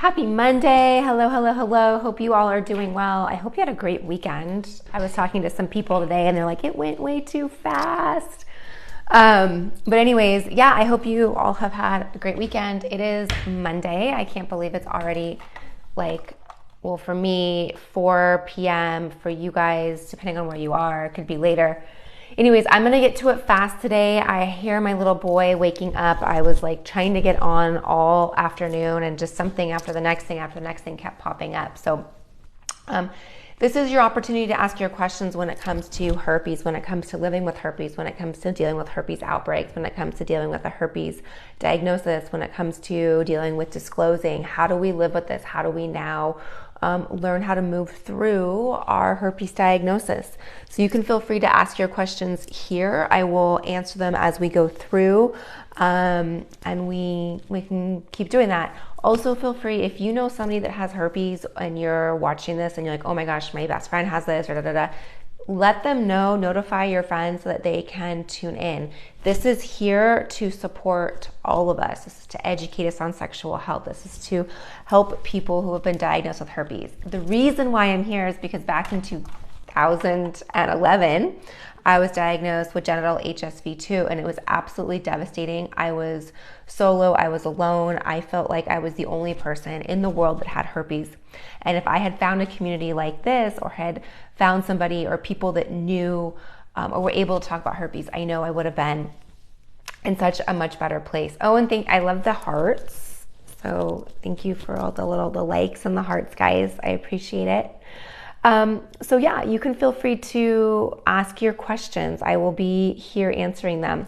Happy Monday. Hello, hello, hello. Hope you all are doing well. I hope you had a great weekend. I was talking to some people today and they're like, it went way too fast. But anyways, yeah, I hope you all have had a great weekend. It is Monday. I can't believe it's already for me, 4 p.m. For you guys, depending on where you are, it could be later. Anyways, I'm going to get to it fast today. I hear my little boy waking up. I was trying to get on all afternoon and just something after the next thing kept popping up. So this is your opportunity to ask your questions when it comes to herpes, when it comes to living with herpes, when it comes to dealing with herpes outbreaks, when it comes to dealing with a herpes diagnosis, when it comes to dealing with disclosing. How do we live with this? How do we now learn how to move through our herpes diagnosis? So you can feel free to ask your questions here. I will answer them as we go through, and we can keep doing that. Also feel free, if you know somebody that has herpes and you're watching this and you're like, oh my gosh, my best friend has this, or let them know, notify your friends so that they can tune in. This is here to support all of us. This is to educate us on sexual health. This is to help people who have been diagnosed with herpes. The reason why I'm here is because back in 2011, I was diagnosed with genital HSV-2 and it was absolutely devastating. I was solo, I was alone. I felt like I was the only person in the world that had herpes. And if I had found a community like this, or had found somebody or people that knew or were able to talk about herpes, I know I would have been in such a much better place. Oh, and I love the hearts. So thank you for all the likes and the hearts, guys. I appreciate it. So yeah, you can feel free to ask your questions. I will be here answering them.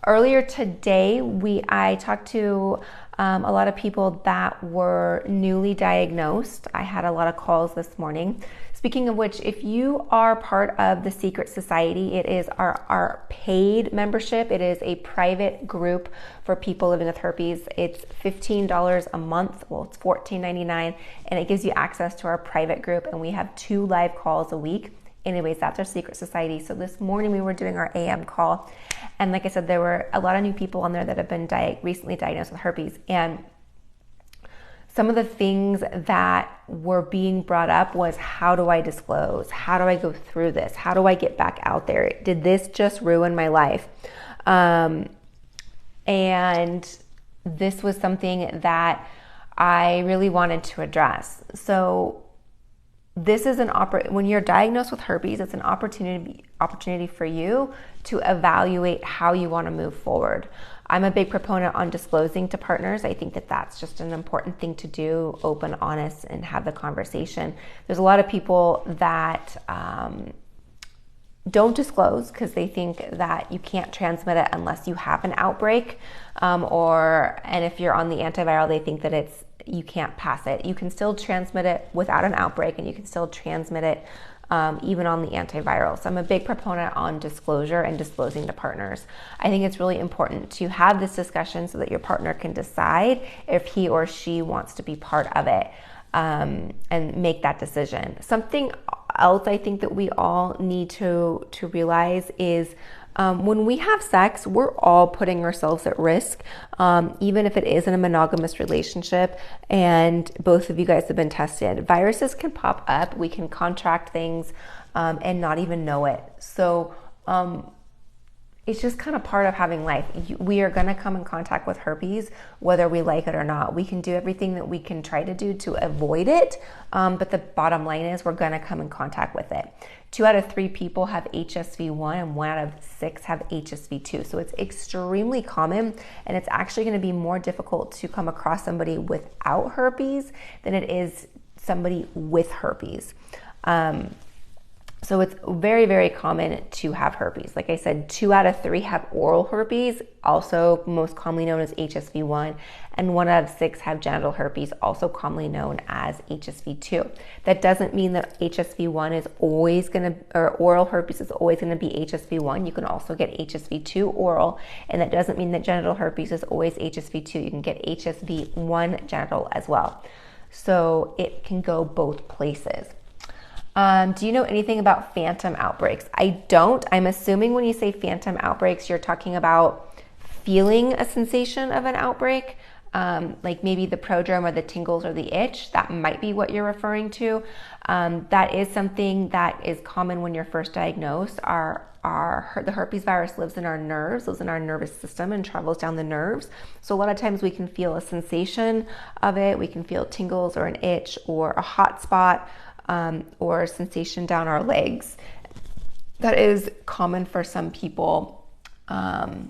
Earlier today, I talked to a lot of people that were newly diagnosed. I had a lot of calls this morning. Speaking of which, if you are part of the Secret Society, it is our paid membership. It is a private group for people living with herpes. It's $15 a month. Well, it's $14.99, and it gives you access to our private group, and we have 2 live calls a week. Anyways, that's our Secret Society. So this morning we were doing our AM call, and like I said, there were a lot of new people on there that have been recently diagnosed with herpes, and some of the things that were being brought up was, how do I disclose? How do I go through this? How do I get back out there? Did this just ruin my life? And this was something that I really wanted to address. So this is when you're diagnosed with herpes, it's an opportunity for you to evaluate how you want to move forward. I'm a big proponent on disclosing to partners. I think that that's just an important thing to do, open, honest, and have the conversation. There's a lot of people that don't disclose because they think that you can't transmit it unless you have an outbreak, and if you're on the antiviral, they think that you can't pass it. You can still transmit it without an outbreak, and you can still transmit it even on the antiviral. So I'm a big proponent on disclosure and disclosing to partners. I think it's really important to have this discussion so that your partner can decide if he or she wants to be part of it, and make that decision. Something else I think that we all need to realize is when we have sex, we're all putting ourselves at risk, even if it is in a monogamous relationship and both of you guys have been tested. Viruses can pop up, we can contract things and not even know it. So it's just kind of part of having life. We are going to come in contact with herpes, whether we like it or not. We can do everything that we can try to do to avoid it, but the bottom line is we're going to come in contact with it. 2 out of 3 people have HSV-1 and 1 out of 6 have HSV-2. So it's extremely common, and it's actually going to be more difficult to come across somebody without herpes than it is somebody with herpes. So it's very, very common to have herpes. Like I said, 2 out of 3 have oral herpes, also most commonly known as HSV-1, and 1 out of 6 have genital herpes, also commonly known as HSV-2. That doesn't mean that HSV-1 is always going to, or oral herpes is always going to be HSV-1. You can also get HSV-2 oral, and that doesn't mean that genital herpes is always HSV-2. You can get HSV-1 genital as well. So it can go both places. Do you know anything about phantom outbreaks? I don't. I'm assuming when you say phantom outbreaks, you're talking about feeling a sensation of an outbreak. like maybe the prodrome or the tingles or the itch. That might be what you're referring to. That is something that is common when you're first diagnosed. The herpes virus lives in our nerves, lives in our nervous system and travels down the nerves. So a lot of times we can feel a sensation of it. We can feel tingles or an itch or a hot spot or a sensation down our legs. That is common for some people. But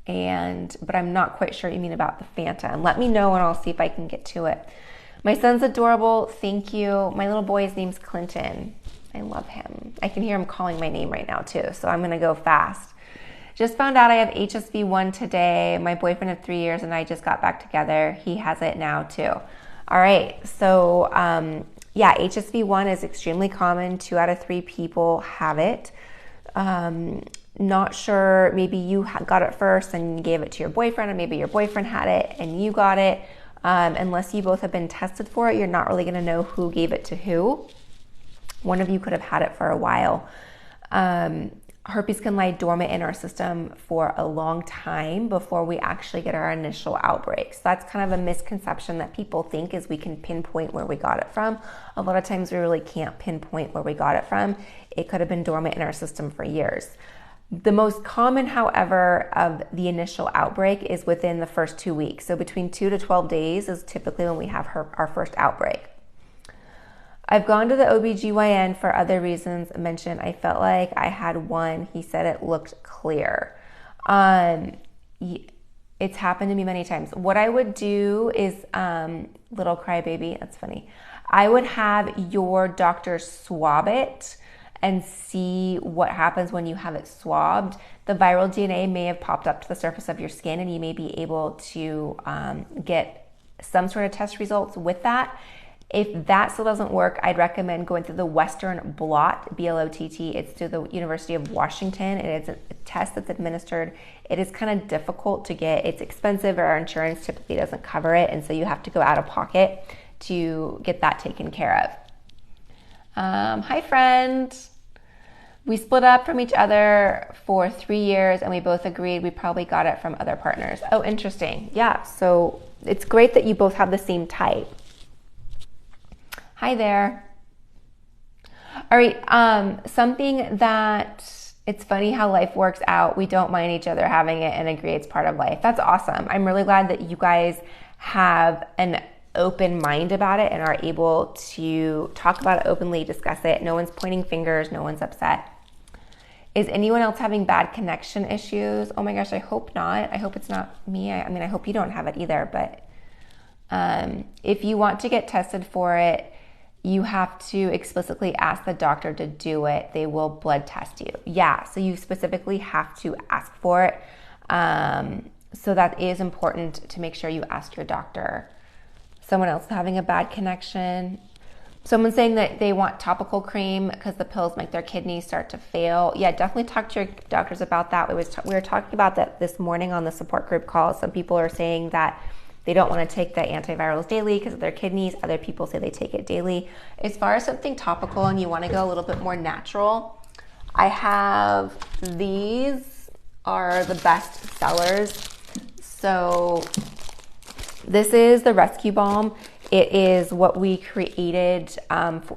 I'm not quite sure what you mean about the Fanta. And let me know and I'll see if I can get to it. My son's adorable. Thank you. My little boy's name's Clinton. I love him. I can hear him calling my name right now too, so I'm gonna go fast. Just found out I have HSV1 today. My boyfriend of 3 years and I just got back together. He has it now too. All right, so yeah, HSV1 is extremely common. 2 out of 3 people have it. Not sure, maybe you got it first and you gave it to your boyfriend, or maybe your boyfriend had it and you got it. Unless you both have been tested for it, you're not really gonna know who gave it to who. One of you could have had it for a while. Herpes can lie dormant in our system for a long time before we actually get our initial outbreaks. That's kind of a misconception that people think is we can pinpoint where we got it from. A lot of times we really can't pinpoint where we got it from. It could have been dormant in our system for years. The most common, however, of the initial outbreak is within the first 2 weeks. So between 2 to 12 days is typically when we have our first outbreak. I've gone to the OBGYN for other reasons mentioned. I felt like I had one. He said it looked clear. It's happened to me many times. What I would do is, little crybaby, that's funny. I would have your doctor swab it and see what happens when you have it swabbed. The viral DNA may have popped up to the surface of your skin and you may be able to get some sort of test results with that. If that still doesn't work, I'd recommend going through the Western Blot, B-L-O-T-T. It's through the University of Washington. It is a test that's administered. It is kind of difficult to get. It's expensive, or our insurance typically doesn't cover it, and so you have to go out of pocket to get that taken care of. Hi, friend. We split up from each other for 3 years, and we both agreed we probably got it from other partners. Oh, interesting. Yeah, so it's great that you both have the same type. Hi there. All right, something that, it's funny how life works out. We don't mind each other having it and agree it's part of life. That's awesome. I'm really glad that you guys have an open mind about it and are able to talk about it openly, discuss it. No one's pointing fingers, no one's upset. Is anyone else having bad connection issues? Oh my gosh, I hope not. I hope it's not me. I mean, I hope you don't have it either, but if you want to get tested for it, you have to explicitly ask the doctor to do it. They will blood test you. Yeah, so you specifically have to ask for it. So that is important to make sure you ask your doctor. Someone else having a bad connection. Someone's saying that they want topical cream because the pills make their kidneys start to fail. Yeah, definitely talk to your doctors about that. We were talking about that this morning on the support group call. Some people are saying that they don't want to take the antivirals daily because of their kidneys. Other people say they take it daily. As far as something topical and you want to go a little bit more natural, I have these are the best sellers. So this is the Rescue Balm. It is what we created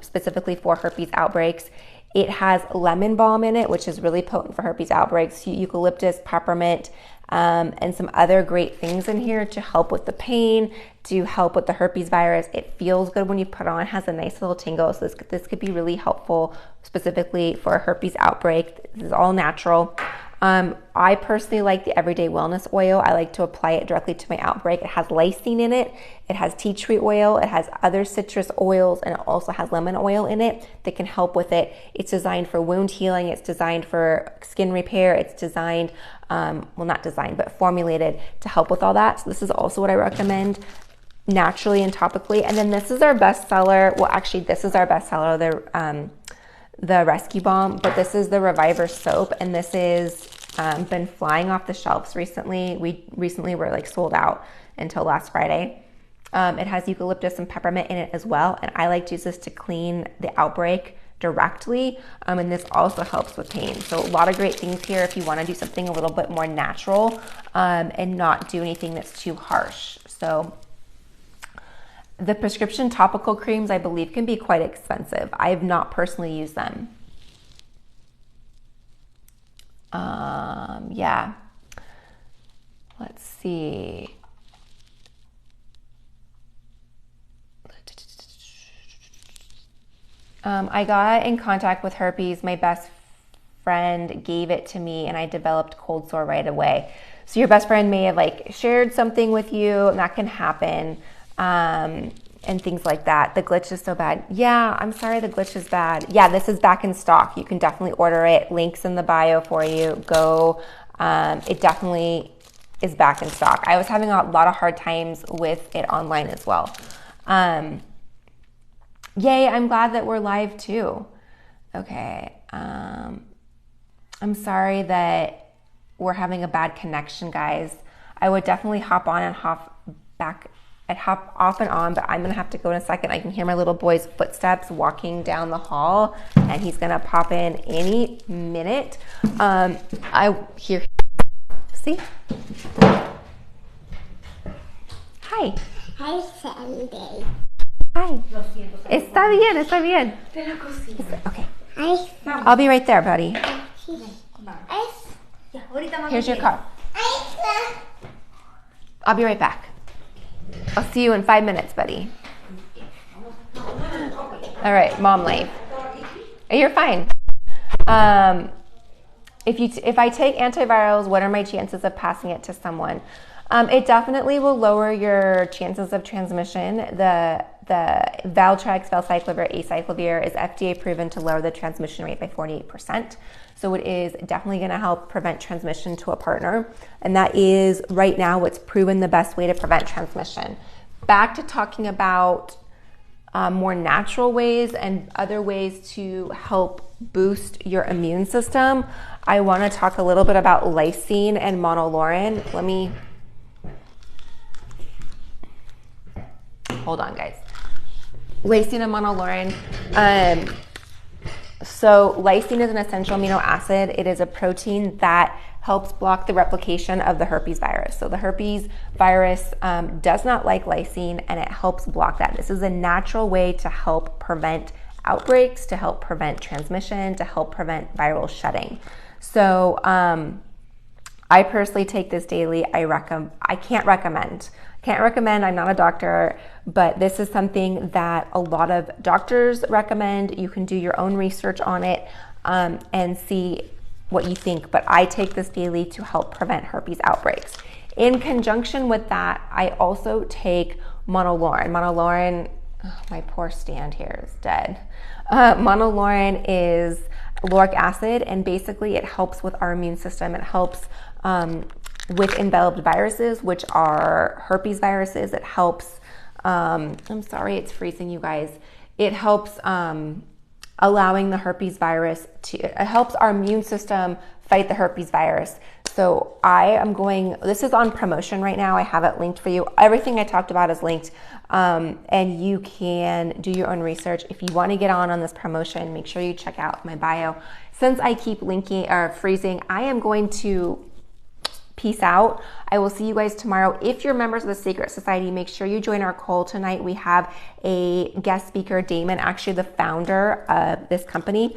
specifically for herpes outbreaks. It has lemon balm in it, which is really potent for herpes outbreaks, eucalyptus, peppermint, and some other great things in here to help with the pain, to help with the herpes virus. It feels good when you put on. It has a nice little tingle, so this could be really helpful specifically for a herpes outbreak. This is all natural. I personally like the Everyday Wellness Oil. I like to apply it directly to my outbreak. It has lysine in it. It has tea tree oil. It has other citrus oils, and it also has lemon oil in it that can help with it. It's designed for wound healing. It's designed for skin repair. It's designed, well, not designed, but formulated to help with all that. So this is also what I recommend naturally and topically. And then this is our bestseller. Well, actually, this is our bestseller, the Rescue Balm, but this is the Reviver soap, and this is been flying off the shelves recently. We recently were like sold out until last Friday. It has eucalyptus and peppermint in it as well, and I like to use this to clean the outbreak directly, and this also helps with pain. So a lot of great things here if you want to do something a little bit more natural and not do anything that's too harsh. So the prescription topical creams, I believe, can be quite expensive. I have not personally used them. Yeah. Let's see. I got in contact with herpes. My best friend gave it to me and I developed cold sore right away. So your best friend may have like shared something with you, and that can happen. And things like that. The glitch is so bad. Yeah, I'm sorry the glitch is bad. Yeah, this is back in stock. You can definitely order it. Links in the bio for you. Go. It definitely is back in stock. I was having a lot of hard times with it online as well. Yay, I'm glad that we're live too. Okay. I'm sorry that we're having a bad connection, guys. I would definitely hop on and hop back. I'd hop off and on, but I'm gonna have to go in a second. I can hear my little boy's footsteps walking down the hall, and he's gonna pop in any minute. I hear, see? Hi. Hi, Sandy. Hi. Está bien, está bien. Okay. Hi, I'll be right there, buddy. Hi. Here's your car. I'll be right back. I'll see you in 5 minutes, buddy. All right, mom life. You're fine. If I take antivirals, what are my chances of passing it to someone? It definitely will lower your chances of transmission. The Valtrex, valcyclovir, acyclovir is FDA proven to lower the transmission rate by 48%. So it is definitely going to help prevent transmission to a partner. And that is right now what's proven the best way to prevent transmission. Back to talking about more natural ways and other ways to help boost your immune system. I want to talk a little bit about lysine and monolaurin. Let me, hold on guys. Lysine and monolaurin. So lysine is an essential amino acid. It is a protein that helps block the replication of the herpes virus. So the herpes virus does not like lysine, and it helps block that. This is a natural way to help prevent outbreaks, to help prevent transmission, to help prevent viral shedding. So I personally take this daily. I can't recommend. I'm not a doctor, but this is something that a lot of doctors recommend. You can do your own research on it and see what you think, but I take this daily to help prevent herpes outbreaks. In conjunction with that, I also take monolaurin. Monolaurin, oh, my poor stand here is dead. Monolaurin is lauric acid, and basically it helps with our immune system. It helps with enveloped viruses, which are herpes viruses. It helps, I'm sorry, it's freezing, you guys. It helps allowing the herpes virus it helps our immune system fight the herpes virus. So this is on promotion right now. I have it linked for you. Everything I talked about is linked, and you can do your own research. If you want to get on this promotion, make sure you check out my bio. Since I keep linking or freezing, I am going to peace out. I will see you guys tomorrow. If you're members of the Secret Society, make sure you join our call tonight. We have a guest speaker, Damon, actually the founder of this company,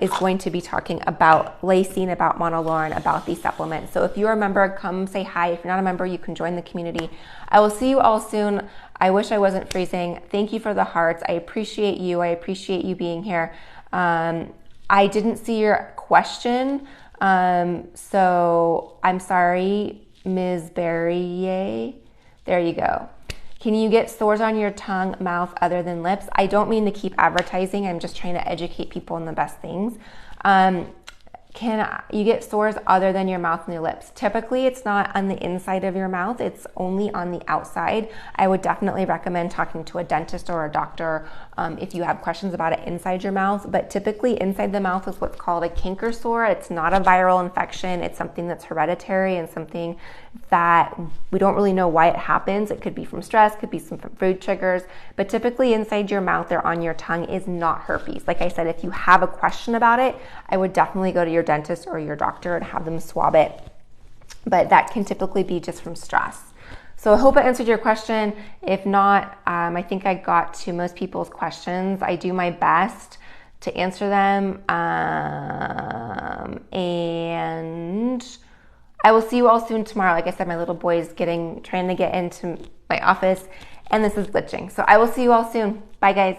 is going to be talking about lysine, about monolaurin, about these supplements. So if you're a member, come say hi. If you're not a member, you can join the community. I will see you all soon. I wish I wasn't freezing. Thank you for the hearts. I appreciate you. I appreciate you being here. I didn't see your question. So I'm sorry, Ms. Barrier. There you go. Can you get sores on your tongue, mouth, other than lips? I don't mean to keep advertising. I'm just trying to educate people on the best things. Can you get sores other than your mouth and your lips? Typically, it's not on the inside of your mouth. It's only on the outside. I would definitely recommend talking to a dentist or a doctor if you have questions about it inside your mouth. But typically, inside the mouth is what's called a canker sore. It's not a viral infection. It's something that's hereditary and something that we don't really know why it happens. It could be from stress, could be some food triggers, but typically inside your mouth or on your tongue is not herpes. Like I said, if you have a question about it, I would definitely go to your dentist or your doctor and have them swab it. But that can typically be just from stress. So I hope I answered your question. If not, I think I got to most people's questions. I do my best to answer them. And I will see you all soon tomorrow. Like I said, my little boy is trying to get into my office, and this is glitching. So I will see you all soon. Bye, guys.